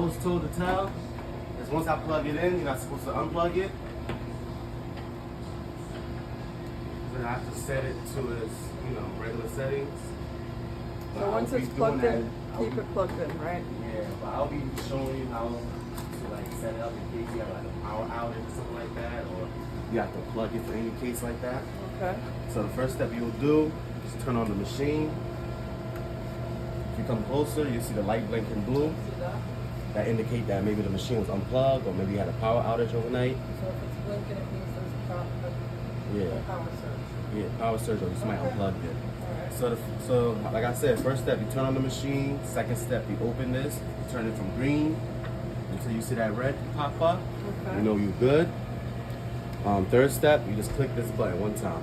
was told to tell is once I plug it in, you're not supposed to unplug it. Then I have to set it to its, regular settings. So once it's plugged in, keep it plugged in, right? Yeah, but I'll be showing you how to set it up in case you have a power outage or something like that, or you have to plug it for any case like that. Okay. So the first step you'll do is turn on the machine. If you come closer, you see the light blinking blue. See that? That indicate that maybe the machine was unplugged or maybe you had a power outage overnight. So if it's blinking, it means there's a power surge. Yeah, power surge, or you might unplugged it. Alright. So like I said, first step you turn on the machine. Second step you open this, you turn it from green until you see that red pop up. Okay. You know you're good. Third step, you just click this button one time.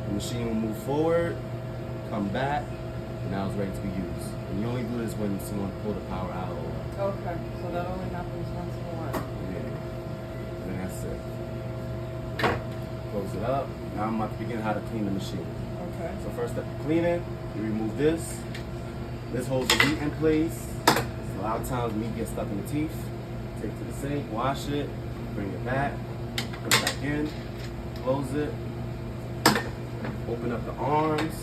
The machine will move forward, come back, and now it's ready to be used. And you only do this when someone pull the power out. Okay, so that only happens once in a while. Yeah. And then that's it. Close it up. Now I'm about to begin how to clean the machine. Okay. So first step, cleaning. You remove this. This holds the meat in place. A lot of times meat gets stuck in the teeth. Take it to the sink, wash it, bring it back, put it back in, close it, open up the arms.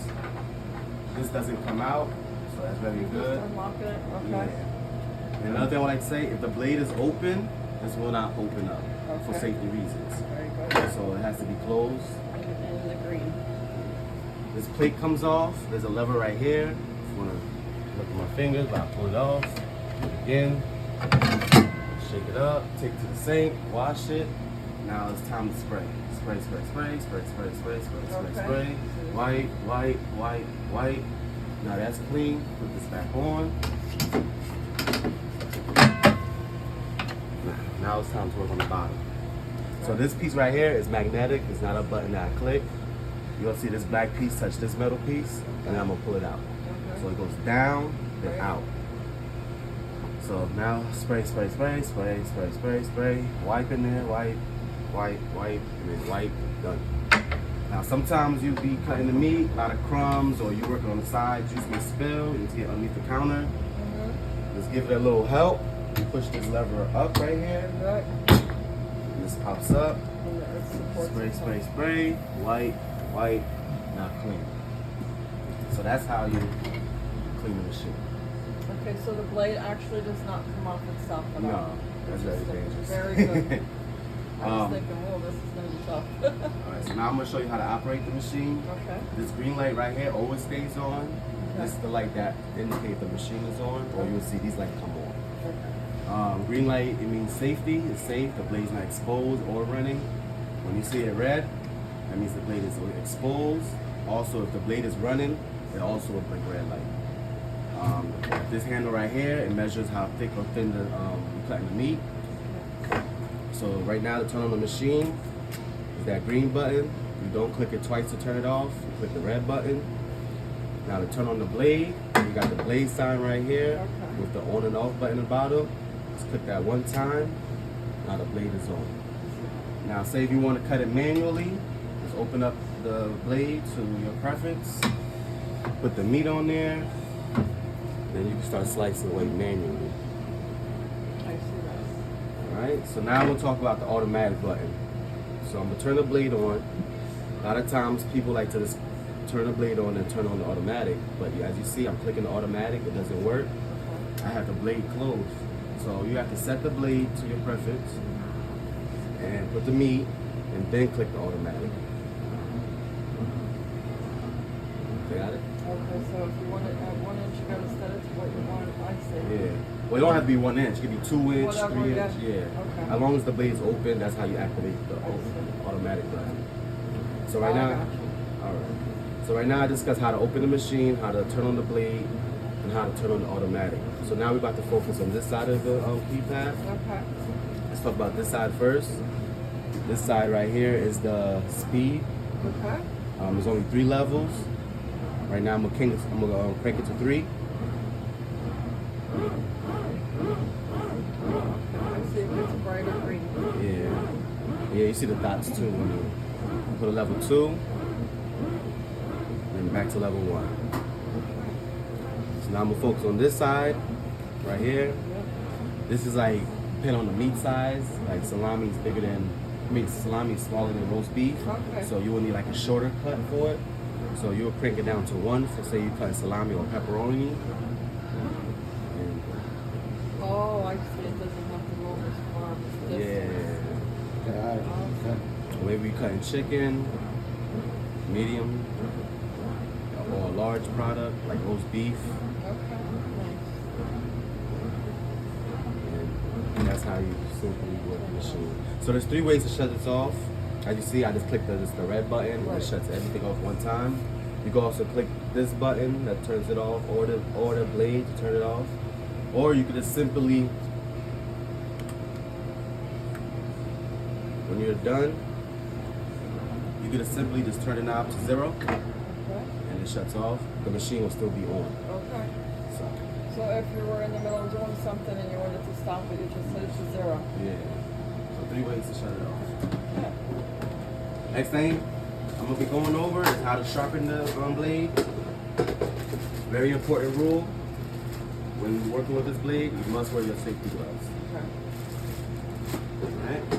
This doesn't come out, so that's very good. Just unlock it, okay. Yeah. And another thing I would like to say, if the blade is open, this will not open up for Okay. safety reasons. Very good. So it has to be closed. In the green. This plate comes off. There's a lever right here. If you want to look at my fingers, but I pull it off. Do it again. Shake it up. Take it to the sink. Wash it. Now it's time to spray. Spray, spray, spray, spray, spray, spray, spray, spray, Okay. spray. White, white, white, white. Now that's clean. Put this back on. Now it's time to work on the bottom. So this piece right here is magnetic. It's not a button that I click. You'll see this black piece touch this metal piece, and then I'm gonna pull it out. Okay. So it goes down, then out. So now spray, spray, spray, spray, spray, spray, spray. Wipe in there, wipe, wipe, wipe, and then wipe, done. Now sometimes you be cutting the meat, a lot of crumbs, or you working on the side, juice may spill, you need to get underneath the counter. Just give it a little help. You push this lever up right here. Right. This pops up. And it supports Spray, the spray, top. spray. White, white. Now clean. So that's how you clean the machine. Okay, so the blade actually does not come off itself at all. No, that's very Interesting. dangerous. Very good. I was Um, thinking, well, this is going to be tough. Alright, so now I'm going to show you how to operate the machine. Okay. This green light right here always stays on. This is the light that indicates the machine is on, or you'll see these lights come on. Okay. Green light, it means safety. It's safe. The blade's not exposed or running. When you see it red, that means the blade is exposed. Also, if the blade is running, it also will blink red light. This handle right here, it measures how thick or thin you're cutting the meat. So right now, to turn on the machine is that green button. You don't click it twice to turn it off. You click the red button. Now to turn on the blade, you got the blade sign right here Okay. with the on and off button in the bottom. Just click that one time. Now the blade is on. Now say if you want to cut it manually, just open up the blade to your preference. Put the meat on there. Then you can start slicing away manually. I see that. Alright, so now we'll talk about the automatic button. So I'm going to turn the blade on. A lot of times people like to just turn the blade on and turn on the automatic, but as you see I'm clicking the automatic, it doesn't work. I have the blade closed. So you have to set the blade to your preference and put the meat and then click the automatic. Got it? Okay, so if you want it at 1 inch, you got to set it to what you want, I say. Yeah. Well, it don't have to be 1 inch. It could be 2 inch, Whatever, 3 yeah. inch. Yeah. Okay. As long as the blade's open, that's how you activate the automatic button. So right now, got you. all right. So right now I discussed how to open the machine, how to turn on the blade, and how to turn on the automatic. So now we're about to focus on this side of the keypad. Okay. Let's talk about this side first. This side right here is the speed. Okay. There's only 3 levels. Right now I'm gonna crank it to 3. I see if it's bright or green. Yeah. Yeah, you see the dots too when you put a level 2. Then back to level 1. So now I'm gonna focus on this side, right here. Yep. This is like depending on the meat size. Like salami is bigger than, salami is smaller than roast beef. Okay. So you will need like a shorter cut for it. So you'll crank it down to 1. So say you cut salami or pepperoni. And Oh, I see. It doesn't have to roll as far as this. yeah. Got it. Okay. Or maybe you cutting chicken, medium, or a large product like roast beef. Okay. And that's how you simply work the machine. So there's 3 ways to shut this off. As you see, I just clicked the red button and Right. it shuts everything off one time. You can also click this button that turns it off, or the blade to turn it off. Or you can just simply, when you're done, you can just simply just turn the knob to 0 Okay. and it shuts off. The machine will still be on. Okay. So, So if you were in the middle of doing something and you wanted to stop it, you just set it to 0. yeah. So 3 ways to shut it off. Okay. Next thing I'm gonna be going over is how to sharpen the blade. Very important rule. When you're working with this blade, you must wear your safety gloves. Okay. Alright?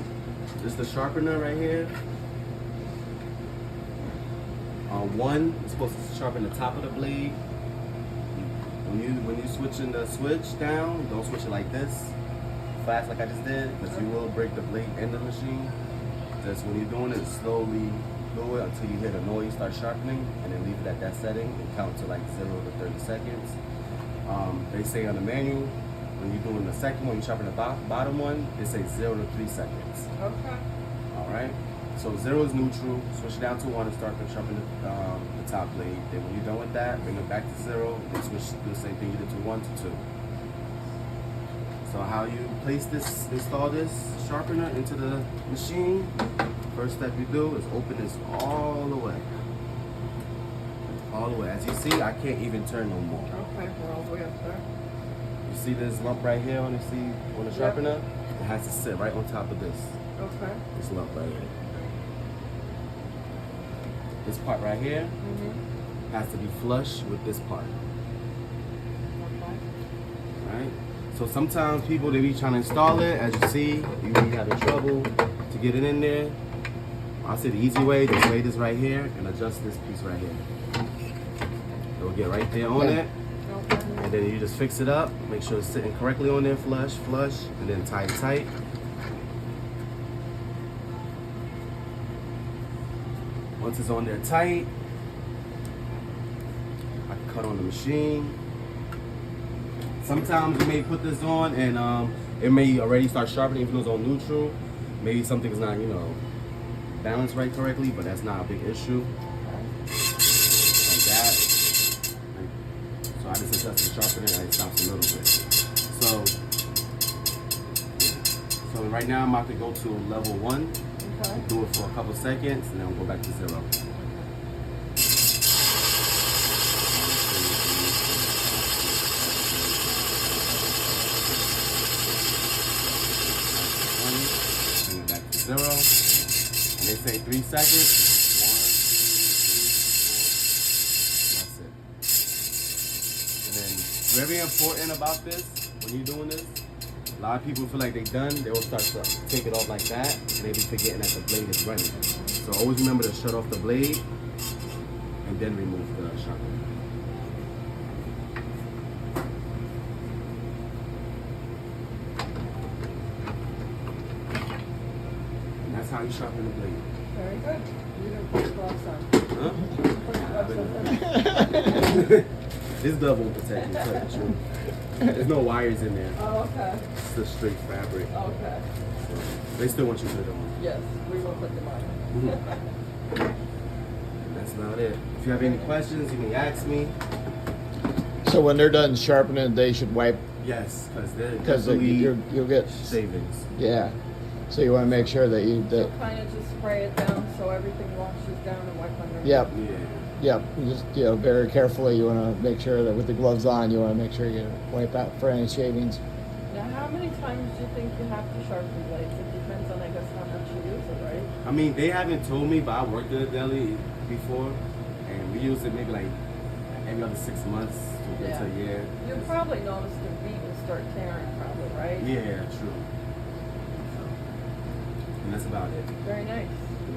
This is the sharpener right here. On 1, you're supposed to sharpen the top of the blade. When you switching the switch down, don't switch it like this, fast like I just did, because you will break the blade in the machine. Just when you're doing it, slowly do it until you hear the noise start sharpening, and then leave it at that setting and count to like 0 to 30 seconds. They say on the manual, when you're doing the second one, you sharpen the bottom one, it says 0 to 3 seconds. Okay. All right. So 0 is neutral. Switch it down to 1 and start to sharpen the top blade. Then when you're done with that, bring it back to 0. Then switch do the same thing you did to 1 to 2. So how you install this sharpener into the machine? First step you do is open this all the way. All the way. As you see, I can't even turn no more. Okay. We're all the way up there. You see this lump right here on the sharpener? It has to sit right on top of this. Okay. This lump right here. This part right here Mm-hmm. has to be flush with this part. Okay. Right? So sometimes people, they be trying to install it. As you see, you be having trouble to get it in there. I say the easy way, just lay this right here and adjust this piece right here. It'll get right there on it. Okay. And then you just fix it up. Make sure it's sitting correctly on there, flush, and then tie it tight. Once it's on there tight, I can cut on the machine. Sometimes you may put this on and it may already start sharpening if it was on neutral. Maybe something's not, balanced right correctly, but that's not a big issue. Like that. So I just adjust the sharpener and it stops a little bit. So right now I'm about to go to level 1. Okay. Do it for a couple seconds and then we'll go back to 0. Bring it back to 0. And they say 3 seconds. 1, 2, 3, 4. That's it. And then very important about this, when you're doing this, a lot of people feel like they're done, they will start to take it off like that, and they be forgetting that the blade is running. So always remember to shut off the blade, and then remove the sharpener. And that's how you sharpen the blade. Very good. You didn't put the gloves on. Huh? Put the gloves on. This glove won't protect you, tell you the truth. There's no wires in there. Oh, okay. It's just straight fabric. Okay. So they still want you to put it on. Yes, we will put them on. And that's about it. If you have any questions, you may ask me. So when they're done sharpening, they should wipe Yes, because because you'll get savings. yeah. So you want to make sure that So kind of just spray it down so everything washes down and wipe under. yep. Yeah. Yep, you just very carefully. You want to make sure that with the gloves on, you want to make sure you wipe out for any shavings. Now, how many times do you think you have to sharpen blades? It depends on, I guess, how much you use it, right? I mean, they haven't told me, but I worked at a deli before, and we used it maybe like every other 6 months to a year. You'll probably notice the bead will start tearing, probably. right? Yeah, true. So, and that's about it. Very nice. Yeah.